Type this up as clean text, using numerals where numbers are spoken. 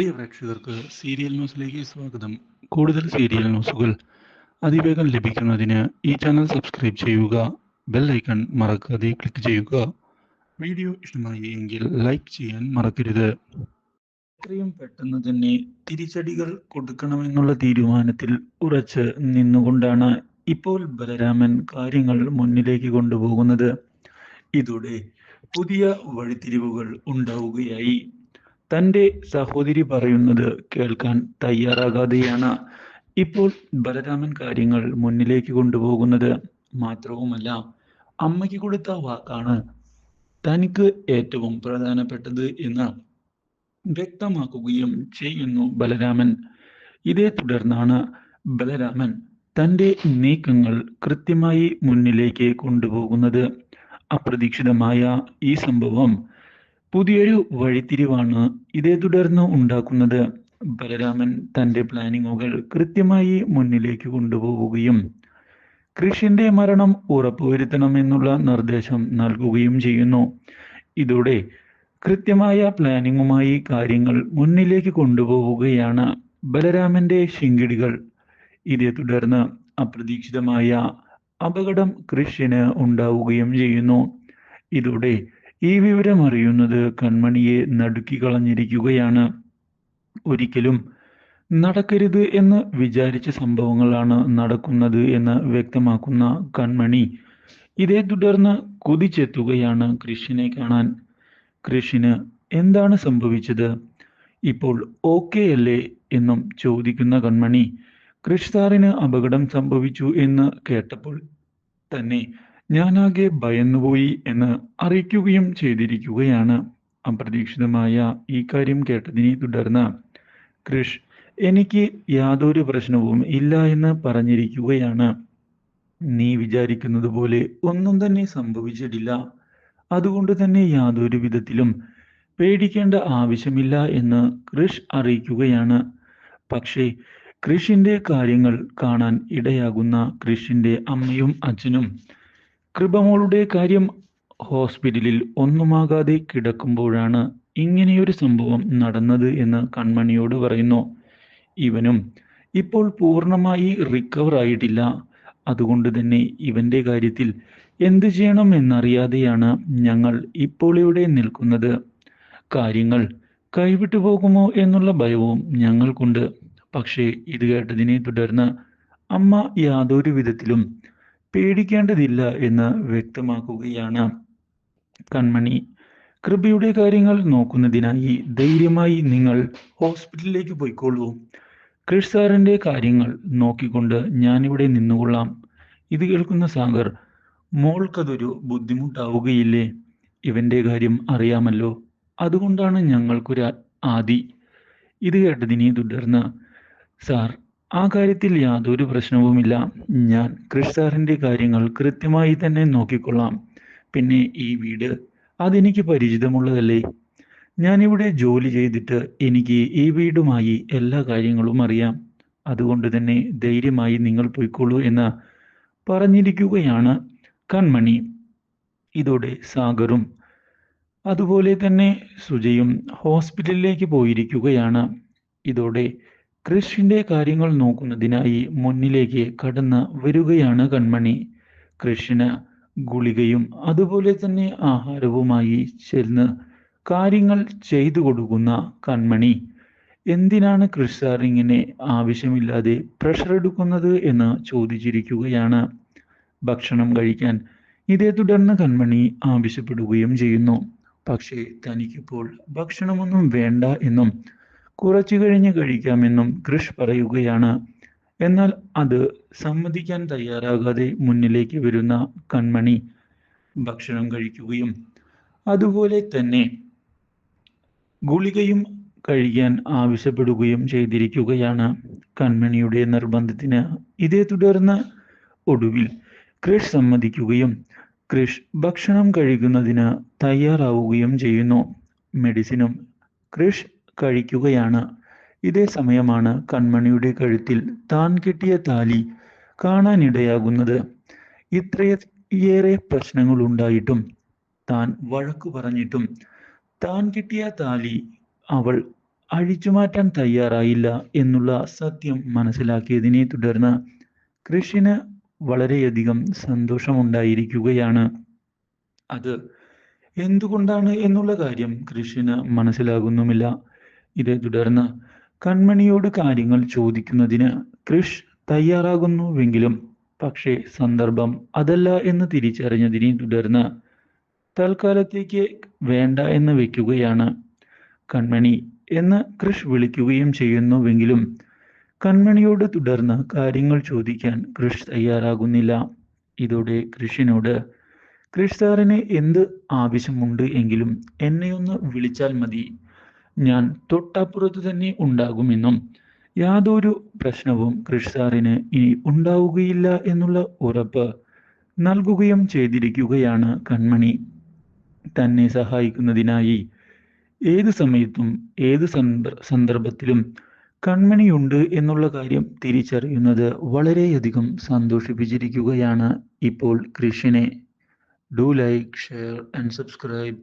പ്രിയ പ്രേക്ഷകർക്ക് സീരിയൽ ന്യൂസിലേക്ക് സ്വാഗതം. കൂടുതൽ സീരിയൽ ന്യൂസുകൾ അതിവേഗം ലഭിക്കുന്നതിന് ഈ ചാനൽ സബ്സ്ക്രൈബ് ചെയ്യുക. ബെൽ ഐക്കൺ മറക്കാതെ ക്ലിക്ക് ചെയ്യുക. വീഡിയോ ഇഷ്ടമായി എങ്കിൽ ലൈക്ക് ചെയ്യാൻ മറക്കരുത്. എത്രയും പെട്ടെന്ന് തന്നെ തിരിച്ചടികൾ കൊടുക്കണമെന്നുള്ള തീരുമാനത്തിൽ ഉറച്ച് നിന്നുകൊണ്ടാണ് ഇപ്പോൾ ബലരാമൻ കാര്യങ്ങൾ മുന്നിലേക്ക് കൊണ്ടുപോകുന്നത്. ഇതോടെ പുതിയ വഴിത്തിരിവുകൾ ഉണ്ടാവുകയായി. തൻ്റെ സഹോദരി പറയുന്നത് കേൾക്കാൻ തയ്യാറാകാതെയാണ് ഇപ്പോൾ ബലരാമൻ കാര്യങ്ങൾ മുന്നിലേക്ക് കൊണ്ടുപോകുന്നത്. മാത്രവുമല്ല, അമ്മയ്ക്ക് കൊടുത്ത വാക്കാണ് തനിക്ക് ഏറ്റവും പ്രധാനപ്പെട്ടത് എന്ന് വ്യക്തമാക്കുകയും ചെയ്യുന്നു ബലരാമൻ. ഇതേ തുടർന്നാണ് ബലരാമൻ തൻ്റെ നീക്കങ്ങൾ കൃത്യമായി മുന്നിലേക്ക് കൊണ്ടുപോകുന്നത്. അപ്രതീക്ഷിതമായ ഈ സംഭവം പുതിയൊരു വഴിത്തിരിവാണ് ഇതേ തുടർന്ന് ഉണ്ടാക്കുന്നത്. ബലരാമൻ തൻ്റെ പ്ലാനിങ്ങുകൾ കൃത്യമായി മുന്നിലേക്ക് കൊണ്ടുപോവുകയും കൃഷിന്റെ മരണം ഉറപ്പുവരുത്തണമെന്നുള്ള നിർദ്ദേശം നൽകുകയും ചെയ്യുന്നു. ഇതോടെ കൃത്യമായ പ്ലാനിങ്ങുമായി കാര്യങ്ങൾ മുന്നിലേക്ക് കൊണ്ടുപോവുകയാണ് ബലരാമന്റെ ശിങ്കിടികൾ. ഇതേ തുടർന്ന് അപ്രതീക്ഷിതമായ അപകടം കൃഷിന് ഉണ്ടാവുകയും ചെയ്യുന്നു. ഇതോടെ ഈ വിവരം അറിയുന്നത് കൺമണിയെ നടുക്കി കളഞ്ഞിരിക്കുകയാണ്. ഒരിക്കലും നടക്കരുത് എന്ന് വിചാരിച്ച സംഭവങ്ങളാണ് നടക്കുന്നത് എന്ന് വ്യക്തമാക്കുന്ന കൺമണി ഇതേ തുടർന്ന് കുതിച്ചെത്തുകയാണ് കൃഷിനെ കാണാൻ. കൃഷിന് എന്താണ് സംഭവിച്ചത്, ഇപ്പോൾ ഓക്കെ അല്ലേ എന്നും ചോദിക്കുന്ന കൺമണി കൃഷ് സാറിന് അപകടം സംഭവിച്ചു എന്ന് കേട്ടപ്പോൾ തന്നെ ഞാനാകെ ഭയന്നുപോയി എന്ന് അറിയിക്കുകയും ചെയ്തിരിക്കുകയാണ്. അപ്രതീക്ഷിതമായ ഈ കാര്യം കേട്ടതിനെ തുടർന്ന് കൃഷ് എനിക്ക് യാതൊരു പ്രശ്നവും ഇല്ല എന്ന് പറഞ്ഞിരിക്കുകയാണ്. നീ വിചാരിക്കുന്നത് പോലെ ഒന്നും തന്നെ സംഭവിച്ചിട്ടില്ല, അതുകൊണ്ട് തന്നെ യാതൊരു വിധത്തിലും പേടിക്കേണ്ട ആവശ്യമില്ല എന്ന് കൃഷ് അറിയിക്കുകയാണ്. പക്ഷേ കൃഷിന്റെ കാര്യങ്ങൾ കാണാൻ ഇടയാകുന്ന കൃഷിന്റെ അമ്മയും അച്ഛനും കൃപമോളുടെ കാര്യം ഹോസ്പിറ്റലിൽ ഒന്നുമാകാതെ കിടക്കുമ്പോഴാണ് ഇങ്ങനെയൊരു സംഭവം നടന്നത് എന്ന് കൺമണിയോട് പറയുന്നു. ഇവനും ഇപ്പോൾ പൂർണ്ണമായി റിക്കവർ ആയിട്ടില്ല, അതുകൊണ്ട് തന്നെ ഇവന്റെ കാര്യത്തിൽ എന്ത് ചെയ്യണം എന്നറിയാതെയാണ് ഞങ്ങൾ ഇപ്പോൾ ഇവിടെ നിൽക്കുന്നത്. കാര്യങ്ങൾ കൈവിട്ടു പോകുമോ എന്നുള്ള ഭയവും ഞങ്ങൾക്കുണ്ട്. പക്ഷേ ഇത് കേട്ടതിനെ തുടർന്ന് അമ്മ യാതൊരു വിധത്തിലും പേടിക്കേണ്ടതില്ല എന്ന് വ്യക്തമാക്കുകയാണ്. കൺമണി കൃപയുടെ കാര്യങ്ങൾ നോക്കുന്നതിനായി ധൈര്യമായി നിങ്ങൾ ഹോസ്പിറ്റലിലേക്ക് പോയിക്കോളൂ. കൃഷ് സാറിന്റെ കാര്യങ്ങൾ നോക്കിക്കൊണ്ട് ഞാനിവിടെ നിന്നുകൊള്ളാം. ഇത് കേൾക്കുന്ന സാഗർ, മോൾക്കതൊരു ബുദ്ധിമുട്ടാവുകയില്ലേ? ഇവന്റെ കാര്യം അറിയാമല്ലോ, അതുകൊണ്ടാണ് ഞങ്ങൾക്കൊരു ആദി. ഇത് കേട്ടതിനെ തുടർന്ന് സാർ, ആ കാര്യത്തിൽ യാതൊരു പ്രശ്നവുമില്ല. ഞാൻ കൃഷ് സാറിന്റെ കാര്യങ്ങൾ കൃത്യമായി തന്നെ നോക്കിക്കൊള്ളാം. പിന്നെ ഈ വീട് അതെനിക്ക് പരിചിതമുള്ളതല്ലേ. ഞാനിവിടെ ജോലി ചെയ്തിട്ട് എനിക്ക് ഈ വീടുമായി എല്ലാ കാര്യങ്ങളും അറിയാം. അതുകൊണ്ട് തന്നെ ധൈര്യമായി നിങ്ങൾ പോയിക്കോളൂ എന്ന് പറഞ്ഞിരിക്കുകയാണ് കൺമണി. ഇതോടെ സാഗറും അതുപോലെ തന്നെ സുജയും ഹോസ്പിറ്റലിലേക്ക് പോയിരിക്കുകയാണ്. ഇതോടെ കൃഷിന്റെ കാര്യങ്ങൾ നോക്കുന്നതിനായി മുന്നിലേക്ക് കടന്ന് വരികയാണ് കൺമണി. കൃഷിന് ഗുളികയും അതുപോലെ തന്നെ ആഹാരവുമായി ചെന്ന് കാര്യങ്ങൾ ചെയ്തു കൊടുക്കുന്ന കൺമണി എന്തിനാണ് കൃഷ് സാർ ഇങ്ങനെ ആവശ്യമില്ലാതെ പ്രഷർ എടുക്കുന്നത് എന്ന് ചോദിച്ചിരിക്കുകയാണ്. ഭക്ഷണം കഴിക്കാൻ ഇതേ തുടർന്ന് കൺമണി ആവശ്യപ്പെടുകയും ചെയ്യുന്നു. പക്ഷേ തനിക്കിപ്പോൾ ഭക്ഷണമൊന്നും വേണ്ട എന്നും കുറച്ചു കഴിഞ്ഞ് കഴിക്കാമെന്നും കൃഷ് പറയുകയാണ്. എന്നാൽ അത് സമ്മതിക്കാൻ തയ്യാറാകാതെ മുന്നിലേക്ക് വരുന്ന കൺമണി ഭക്ഷണം കഴിക്കുകയും അതുപോലെ തന്നെ ഗുളികയും കഴിക്കാൻ ആവശ്യപ്പെടുകയും ചെയ്തിരിക്കുകയാണ്. കൺമണിയുടെ നിർബന്ധത്തിന് ഇതേ തുടർന്ന് ഒടുവിൽ കൃഷ് സമ്മതിക്കുകയും കൃഷ് ഭക്ഷണം കഴിക്കുന്നതിന് തയ്യാറാവുകയും ചെയ്യുന്നു. മെഡിസിനും കൃഷ് കഴിക്കുകയാണ്. ഇതേ സമയമാണ് കൺമണിയുടെ കഴുത്തിൽ താൻ കെട്ടിയ താലി കാണാനിടയാകുന്നത്. ഇത്രയേറെ പ്രശ്നങ്ങൾ ഉണ്ടായിട്ടും താൻ വഴക്കു പറഞ്ഞിട്ടും താൻ കിട്ടിയ താലി അവൾ അഴിച്ചുമാറ്റാൻ തയ്യാറായില്ല എന്നുള്ള സത്യം മനസ്സിലാക്കിയതിനെ തുടർന്ന് കൃഷിന് വളരെയധികം സന്തോഷമുണ്ടായിരിക്കുകയാണ്. അത് എന്തുകൊണ്ടാണ് എന്നുള്ള കാര്യം കൃഷിന് മനസ്സിലാകുന്നുമില്ല. ഇതേ തുടർന്ന് കൺമണിയോട് കാര്യങ്ങൾ ചോദിക്കുന്നതിന് കൃഷ് തയ്യാറാകുന്നുവെങ്കിലും പക്ഷേ സന്ദർഭം അതല്ല എന്ന് തിരിച്ചറിഞ്ഞതിനെ തുടർന്ന് തൽക്കാലത്തേക്ക് വേണ്ട എന്ന് വെക്കുകയാണ്. കൺമണി എന്ന് കൃഷ് വിളിക്കുകയും ചെയ്യുന്നുവെങ്കിലും കൺമണിയോട് തുടർന്ന് കാര്യങ്ങൾ ചോദിക്കാൻ കൃഷ് തയ്യാറാകുന്നില്ല. ഇതോടെ കൃഷിനോട് കൃഷ് സാറിന് എന്ത് ആവശ്യമുണ്ട് എങ്കിലും എന്നെയൊന്ന് വിളിച്ചാൽ മതി, ഞാൻ തൊട്ടപ്പുറത്ത് തന്നെ ഉണ്ടാകുമെന്നും യാതൊരു പ്രശ്നവും കൃഷ് സാറിന് ഇനി ഉണ്ടാവുകയില്ല എന്നുള്ള ഉറപ്പ് നൽകുകയും ചെയ്തിരിക്കുകയാണ് കൺമണി. തന്നെ സഹായിക്കുന്നതിനായി ഏത് സമയത്തും ഏത് സന്ദർഭത്തിലും കൺമണിയുണ്ട് എന്നുള്ള കാര്യം തിരിച്ചറിയുന്നത് വളരെയധികം സന്തോഷിപ്പിച്ചിരിക്കുകയാണ് ഇപ്പോൾ കൃഷിനെ. Do like, share and subscribe.